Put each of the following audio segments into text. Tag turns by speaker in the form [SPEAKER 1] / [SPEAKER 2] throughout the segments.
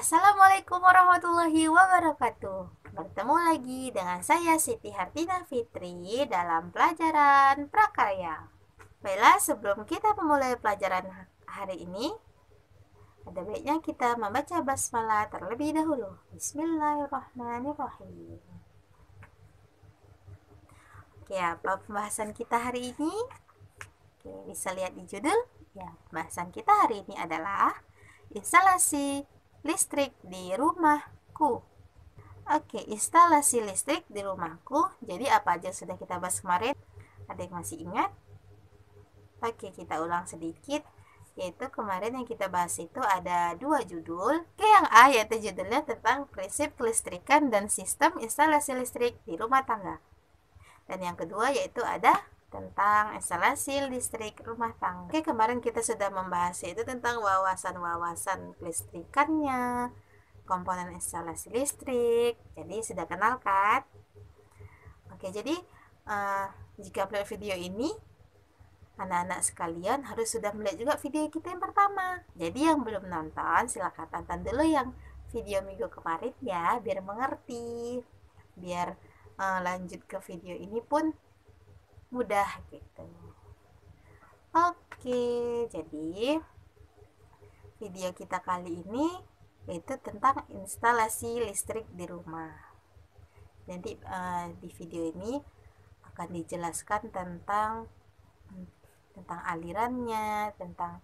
[SPEAKER 1] Assalamualaikum warahmatullahi wabarakatuh. Bertemu lagi dengan saya Siti Hartina Fitri dalam pelajaran prakarya. Baiklah, sebelum kita memulai pelajaran hari ini, ada baiknya kita membaca basmalah terlebih dahulu. Bismillahirrahmanirrahim. Oke, apa pembahasan kita hari ini? Oke, bisa lihat di judul. Ya, pembahasan kita hari ini adalah instalasi listrik di rumahku. Oke, instalasi listrik di rumahku. Jadi apa aja sudah kita bahas kemarin? Ada yang masih ingat? Oke, kita ulang sedikit. Yaitu kemarin yang kita bahas itu ada dua judul. Oke, yang A yaitu judulnya tentang prinsip kelistrikan dan sistem instalasi listrik di rumah tangga. Dan yang kedua yaitu ada tentang instalasi listrik rumah tangga. Oke, kemarin kita sudah membahas itu tentang wawasan-wawasan kelistrikannya, komponen instalasi listrik. Jadi sudah kenal kan? Oke, jadi jika melihat video ini, anak-anak sekalian harus sudah melihat juga video kita yang pertama. Jadi yang belum nonton, silahkan tonton dulu yang video minggu kemarin ya, biar mengerti. Biar lanjut ke video ini pun mudah gitu. Oke, jadi video kita kali ini yaitu tentang instalasi listrik di rumah. Jadi di video ini akan dijelaskan tentang alirannya, tentang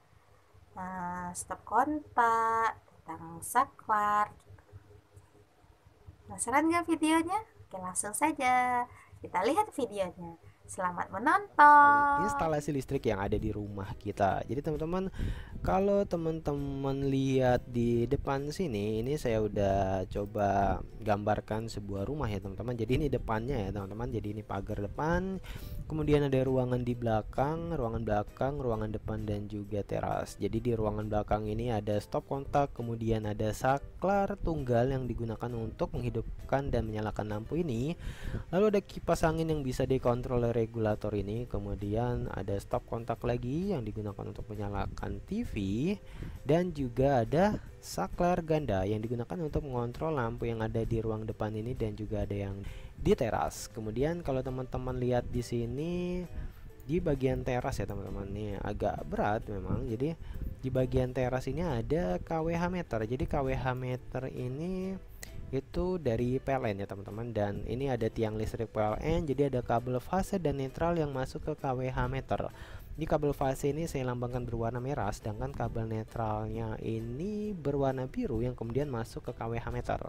[SPEAKER 1] stop kontak, tentang saklar. Penasaran nggak videonya? Oke, langsung saja kita lihat videonya. Selamat menonton.
[SPEAKER 2] Instalasi listrik yang ada di rumah kita. Jadi teman-teman, kalau teman-teman lihat di depan sini, ini saya udah coba gambarkan sebuah rumah ya teman-teman. Jadi ini depannya ya teman-teman. Jadi ini pagar depan, kemudian ada ruangan di belakang, ruangan depan dan juga teras. Jadi di ruangan belakang ini ada stop kontak, kemudian ada saklar tunggal yang digunakan untuk menghidupkan dan menyalakan lampu ini. Lalu ada kipas angin yang bisa dikontrol oleh regulator ini. Kemudian ada stop kontak lagi yang digunakan untuk menyalakan TV. Dan juga ada saklar ganda yang digunakan untuk mengontrol lampu yang ada di ruang depan ini dan juga ada yang di teras. Kemudian kalau teman-teman lihat di sini di bagian teras ya teman-teman, nih agak berat memang. Jadi di bagian teras ini ada KWH meter. Jadi KWH meter ini itu dari PLN ya teman-teman, dan ini ada tiang listrik PLN. Jadi ada kabel fase dan netral yang masuk ke KWH meter. Di kabel fase ini saya lambangkan berwarna merah, sedangkan kabel netralnya ini berwarna biru yang kemudian masuk ke KWH meter.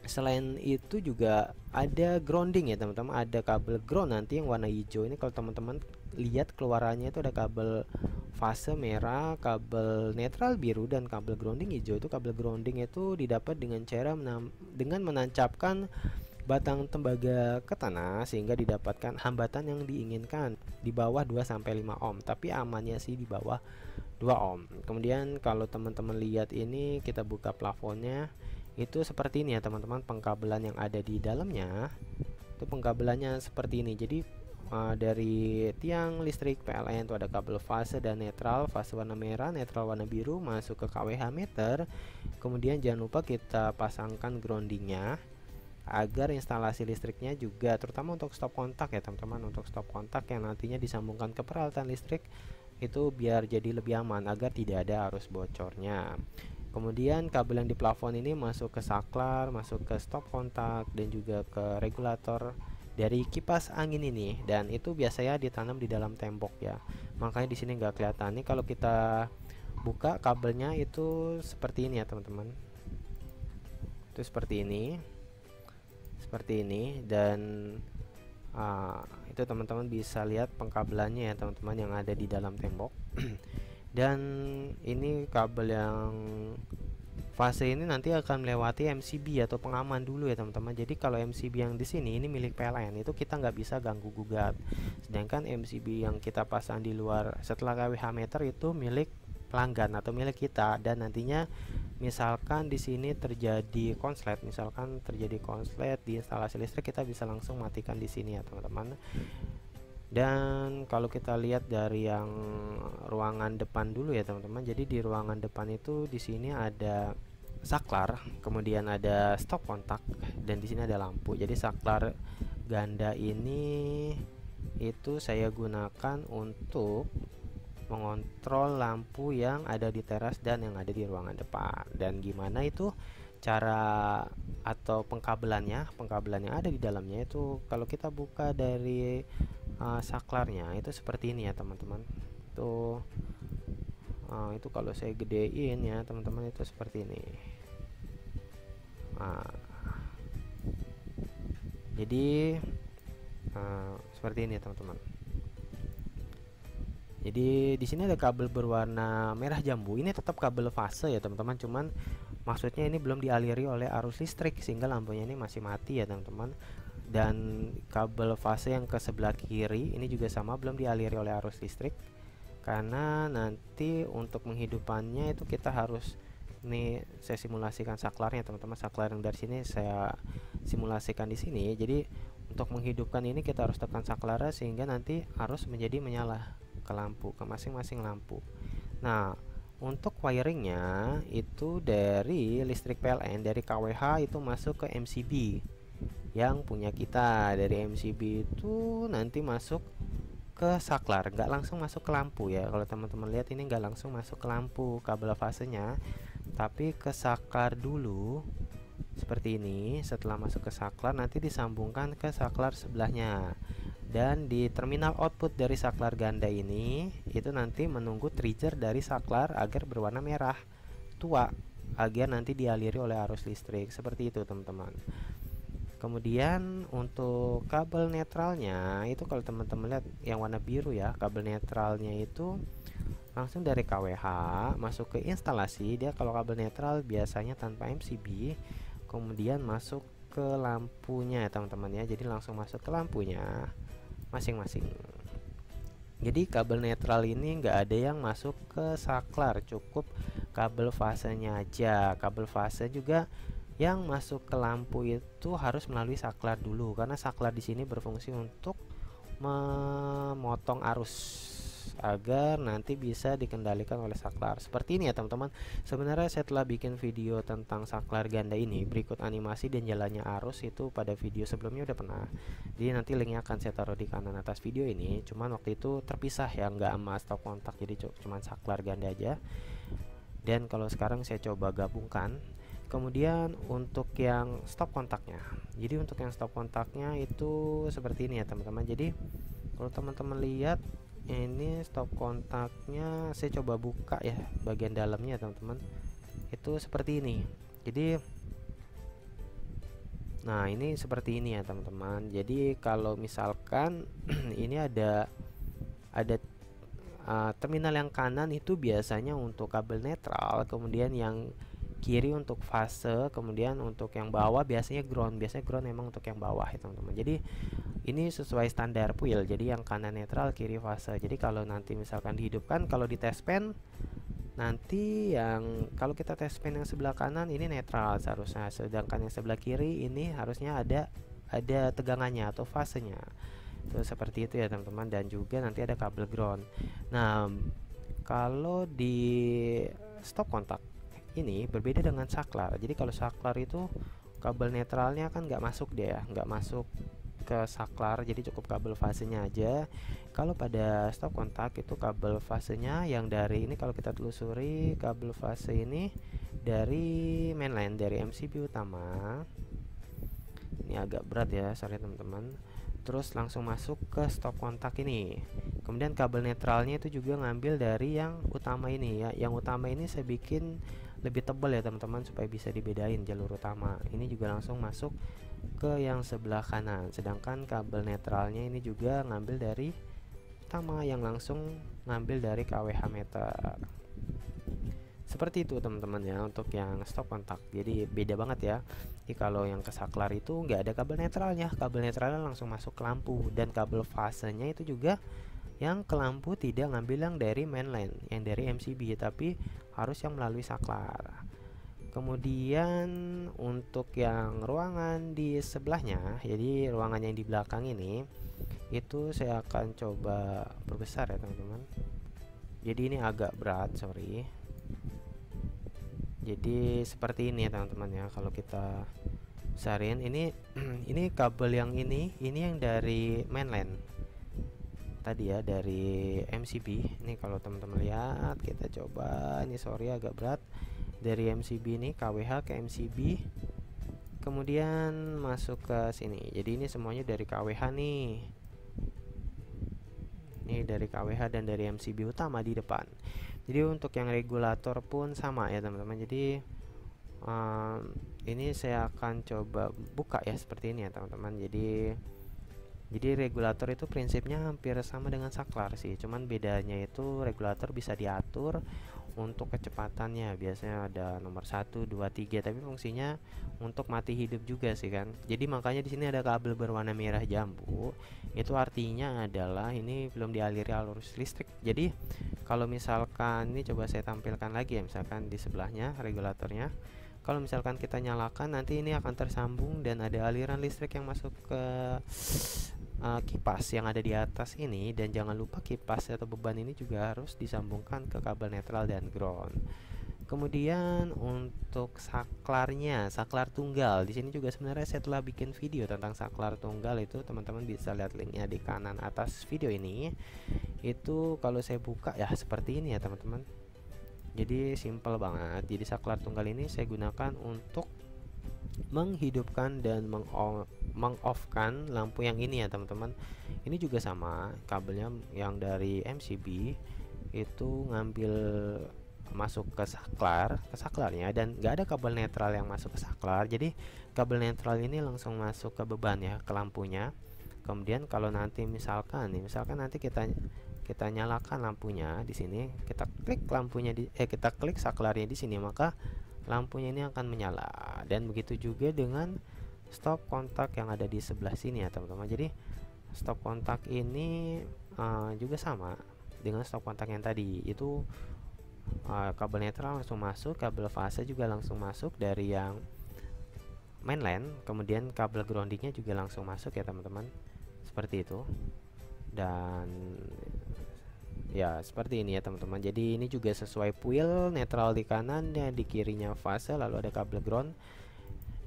[SPEAKER 2] Selain itu juga ada grounding ya teman-teman, ada kabel ground nanti yang warna hijau. Ini kalau teman-teman lihat keluarannya itu ada kabel fase merah, kabel netral biru, dan kabel grounding hijau. Itu kabel grounding itu didapat dengan cara dengan menancapkan batang tembaga ke tanah sehingga didapatkan hambatan yang diinginkan di bawah 2-5 ohm, tapi amannya sih di bawah 2 ohm. Kemudian kalau teman-teman lihat ini, kita buka plafonnya, itu seperti ini ya teman-teman. Pengkabelan yang ada di dalamnya itu pengkabelannya seperti ini. Jadi dari tiang listrik PLN itu ada kabel fase dan netral, fase warna merah, netral warna biru, masuk ke KWH meter. Kemudian jangan lupa kita pasangkan groundingnya agar instalasi listriknya juga, terutama untuk stop kontak ya teman-teman, untuk stop kontak yang nantinya disambungkan ke peralatan listrik itu biar jadi lebih aman agar tidak ada arus bocornya. Kemudian kabel yang di plafon ini masuk ke saklar, masuk ke stop kontak, dan juga ke regulator dari kipas angin ini, dan itu biasanya ditanam di dalam tembok ya. Makanya di sini nggak kelihatan. Nih kalau kita buka kabelnya itu seperti ini ya teman-teman. Itu seperti ini, dan itu teman-teman bisa lihat pengkabelannya ya teman-teman yang ada di dalam tembok. Dan ini kabel yang fase ini nanti akan melewati MCB atau pengaman dulu ya teman-teman. Jadi kalau MCB yang di sini ini milik PLN, itu kita nggak bisa ganggu gugat. Sedangkan MCB yang kita pasang di luar setelah KWH meter itu milik pelanggan atau milik kita. Dan nantinya misalkan di sini terjadi konslet, di instalasi listrik, kita bisa langsung matikan di sini ya teman-teman. Dan kalau kita lihat dari yang ruangan depan dulu ya teman-teman. Jadi di ruangan depan itu di sini ada saklar, kemudian ada stop kontak, dan di sini ada lampu. Jadi saklar ganda ini itu saya gunakan untuk mengontrol lampu yang ada di teras dan yang ada di ruangan depan. Dan gimana itu cara atau pengkabelannya yang ada di dalamnya itu, kalau kita buka dari saklarnya itu seperti ini ya teman-teman. Itu kalau saya gedein ya teman-teman, itu seperti ini. Jadi seperti ini teman-teman. Jadi di sini ada kabel berwarna merah jambu. Ini tetap kabel fase ya teman-teman, cuman maksudnya ini belum dialiri oleh arus listrik sehingga lampunya ini masih mati ya teman-teman. Dan kabel fase yang ke sebelah kiri ini juga sama, belum dialiri oleh arus listrik, karena nanti untuk menghidupannya itu kita harus, ini saya simulasikan saklarnya teman-teman. Saklar yang dari sini saya simulasikan di sini. Jadi untuk menghidupkan ini kita harus tekan saklar sehingga nanti arus menjadi menyala ke lampu, ke masing-masing lampu. Nah, untuk wiringnya itu dari listrik PLN, dari KWH itu masuk ke MCB yang punya kita. Dari MCB itu nanti masuk ke saklar, nggak langsung masuk ke lampu ya. Kalau teman-teman lihat ini nggak langsung masuk ke lampu kabel fasenya, tapi ke saklar dulu seperti ini. Setelah masuk ke saklar nanti disambungkan ke saklar sebelahnya. Dan di terminal output dari saklar ganda ini itu nanti menunggu trigger dari saklar agar berwarna merah tua, agar nanti dialiri oleh arus listrik. Seperti itu teman-teman. Kemudian untuk kabel netralnya itu, kalau teman-teman lihat yang warna biru ya, kabel netralnya itu langsung dari KWH masuk ke instalasi. Dia kalau kabel netral biasanya tanpa MCB, kemudian masuk ke lampunya ya teman-teman ya. Jadi langsung masuk ke lampunya masing-masing. Jadi kabel netral ini nggak ada yang masuk ke saklar, cukup kabel fasenya aja. Kabel fase juga yang masuk ke lampu itu harus melalui saklar dulu, karena saklar di sini berfungsi untuk memotong arus agar nanti bisa dikendalikan oleh saklar. Seperti ini ya teman-teman. Sebenarnya saya telah bikin video tentang saklar ganda ini, berikut animasi dan jalannya arus, itu pada video sebelumnya udah pernah. Jadi nanti linknya akan saya taruh di kanan atas video ini. Cuman waktu itu terpisah ya, nggak sama stop kontak, jadi cuman saklar ganda aja. Dan kalau sekarang saya coba gabungkan. Kemudian untuk yang stop kontaknya, jadi untuk yang stop kontaknya itu seperti ini ya teman-teman. Jadi kalau teman-teman lihat ini stop kontaknya, saya coba buka ya bagian dalamnya teman-teman, itu seperti ini. Jadi nah ini seperti ini ya teman-teman. Jadi kalau misalkan ini ada terminal yang kanan itu biasanya untuk kabel netral, kemudian yang kiri untuk fase, kemudian untuk yang bawah biasanya ground. Biasanya ground memang untuk yang bawah ya teman-teman. Jadi ini sesuai standar PUIL, jadi yang kanan netral, kiri fase. Jadi kalau nanti misalkan dihidupkan, kalau di test pen nanti yang kalau kita test pen yang sebelah kanan ini netral seharusnya, sedangkan yang sebelah kiri ini harusnya ada tegangannya atau fasenya. Itu seperti itu ya teman-teman. Dan juga nanti ada kabel ground. Nah, kalau di stop kontak ini berbeda dengan saklar. Jadi kalau saklar itu kabel netralnya kan nggak masuk dia, nggak masuk ke saklar, jadi cukup kabel fasenya aja. Kalau pada stop kontak itu kabel fasenya yang dari ini, kalau kita telusuri kabel fase ini dari mainline, dari MCB utama. Ini agak berat ya, sorry teman-teman. Terus langsung masuk ke stop kontak ini. Kemudian kabel netralnya itu juga ngambil dari yang utama ini ya. Yang utama ini saya bikin lebih tebal ya teman-teman supaya bisa dibedain jalur utama. Ini juga langsung masuk ke yang sebelah kanan. Sedangkan kabel netralnya ini juga ngambil dari utama yang langsung ngambil dari KWH meter. Seperti itu teman-teman ya untuk yang stop kontak. Jadi beda banget ya. Jadi kalau yang ke saklar itu nggak ada kabel netralnya. Kabel netralnya langsung masuk ke lampu. Dan kabel fasenya itu juga yang ke lampu tidak ngambil yang dari mainline, yang dari MCB, tapi harus yang melalui saklar. Kemudian untuk yang ruangan di sebelahnya, jadi ruangan yang di belakang ini, itu saya akan coba perbesar ya teman-teman. Jadi ini agak berat, sorry. Jadi seperti ini ya teman-teman ya, kalau kita besarin ini ini kabel yang ini yang dari mainland tadi ya, dari MCB. Ini kalau teman-teman lihat, kita coba, ini sorry agak berat, dari MCB ini KWH ke MCB, kemudian masuk ke sini. Jadi ini semuanya dari KWH nih, ini dari KWH dan dari MCB utama di depan. Jadi untuk yang regulator pun sama ya teman-teman. Jadi ini saya akan coba buka ya seperti ini ya teman-teman. Jadi regulator itu prinsipnya hampir sama dengan saklar sih, cuman bedanya itu regulator bisa diatur untuk kecepatannya. Biasanya ada nomor 1, 2, 3, tapi fungsinya untuk mati hidup juga sih kan. Jadi makanya di sini ada kabel berwarna merah jambu. Itu artinya adalah ini belum dialiri arus listrik. Jadi kalau misalkan ini coba saya tampilkan lagi ya, misalkan di sebelahnya regulatornya. Kalau misalkan kita nyalakan, nanti ini akan tersambung dan ada aliran listrik yang masuk ke kipas yang ada di atas ini. Dan jangan lupa kipas atau beban ini juga harus disambungkan ke kabel netral dan ground. Kemudian untuk saklarnya, saklar tunggal, di sini juga sebenarnya saya telah bikin video tentang saklar tunggal. Itu teman-teman bisa lihat linknya di kanan atas video ini. Itu kalau saya buka ya seperti ini ya teman-teman. Jadi simple banget. Jadi saklar tunggal ini saya gunakan untuk menghidupkan dan meng-off-kan lampu yang ini ya teman-teman. Ini juga sama, kabelnya yang dari MCB itu ngambil masuk ke saklarnya, dan nggak ada kabel netral yang masuk ke saklar. Jadi kabel netral ini langsung masuk ke beban ya, ke lampunya. Kemudian kalau nanti misalkan nanti kita nyalakan lampunya di sini, kita klik lampunya kita klik saklarnya di sini, maka lampunya ini akan menyala. Dan begitu juga dengan stop kontak yang ada di sebelah sini ya teman-teman. Jadi stop kontak ini juga sama dengan stop kontak yang tadi. Itu kabel netral langsung masuk, kabel fase juga langsung masuk dari yang mainland, kemudian kabel groundingnya juga langsung masuk ya teman-teman, seperti itu. Dan ya seperti ini ya teman-teman. Jadi ini juga sesuai puil, netral di kanannya, di kirinya fase, lalu ada kabel ground.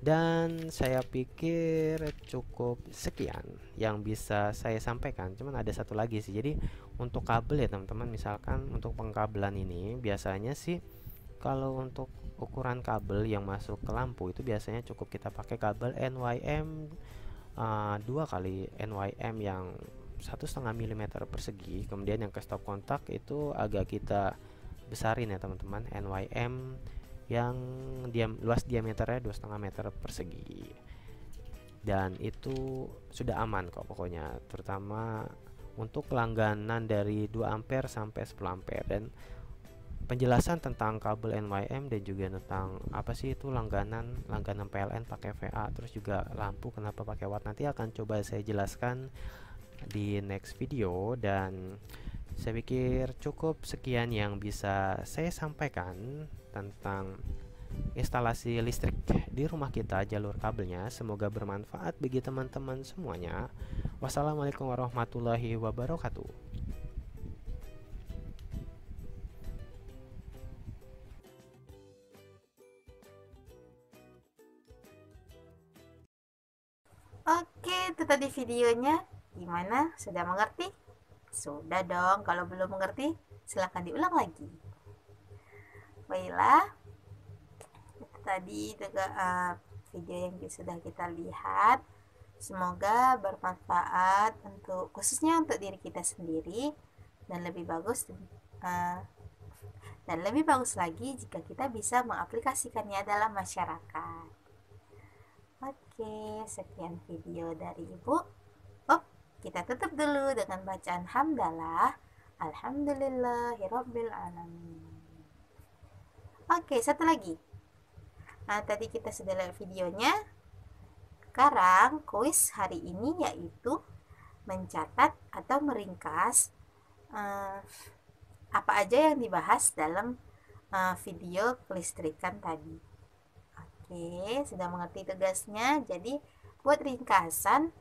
[SPEAKER 2] Dan saya pikir cukup sekian yang bisa saya sampaikan. Cuman ada satu lagi sih. Jadi untuk kabel ya teman-teman, misalkan untuk pengkabelan ini biasanya sih kalau untuk ukuran kabel yang masuk ke lampu itu biasanya cukup kita pakai kabel NYM 2 kali NYM yang 1,5 mm persegi. Kemudian yang ke stop kontak itu agak kita besarin ya teman-teman, NYM yang luas diameternya 2,5 meter persegi. Dan itu sudah aman kok pokoknya, terutama untuk langganan dari 2 ampere sampai 10 ampere. Dan penjelasan tentang kabel NYM dan juga tentang apa sih itu langganan PLN pakai VA, terus juga lampu kenapa pakai watt, nanti akan coba saya jelaskan di next video. Dan saya pikir cukup sekian yang bisa saya sampaikan tentang instalasi listrik di rumah kita, jalur kabelnya. Semoga bermanfaat bagi teman-teman semuanya. Wassalamualaikum warahmatullahi wabarakatuh.
[SPEAKER 1] Oke, itu tadi videonya. Gimana? Sudah mengerti? Sudah dong. Kalau belum mengerti, silahkan diulang lagi. Baiklah, itu tadi juga video yang sudah kita lihat. Semoga bermanfaat khususnya untuk diri kita sendiri, dan lebih bagus lagi jika kita bisa mengaplikasikannya dalam masyarakat. Oke, sekian video dari Ibu. Kita tutup dulu dengan bacaan hamdalah. Alhamdulillahirabbil alamin. Oke, satu lagi. Tadi kita sudah lihat videonya. Sekarang kuis hari ini yaitu mencatat atau meringkas apa aja yang dibahas dalam video kelistrikan tadi. Oke, sudah mengerti tugasnya. Jadi buat ringkasan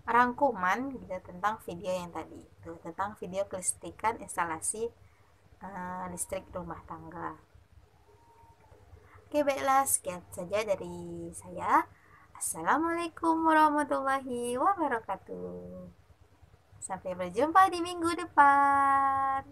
[SPEAKER 1] rangkuman gitu tentang video yang tadi itu, tentang video kelistrikan instalasi listrik rumah tangga. Oke, baiklah, sekian saja dari saya. Assalamualaikum warahmatullahi wabarakatuh. Sampai berjumpa di minggu depan.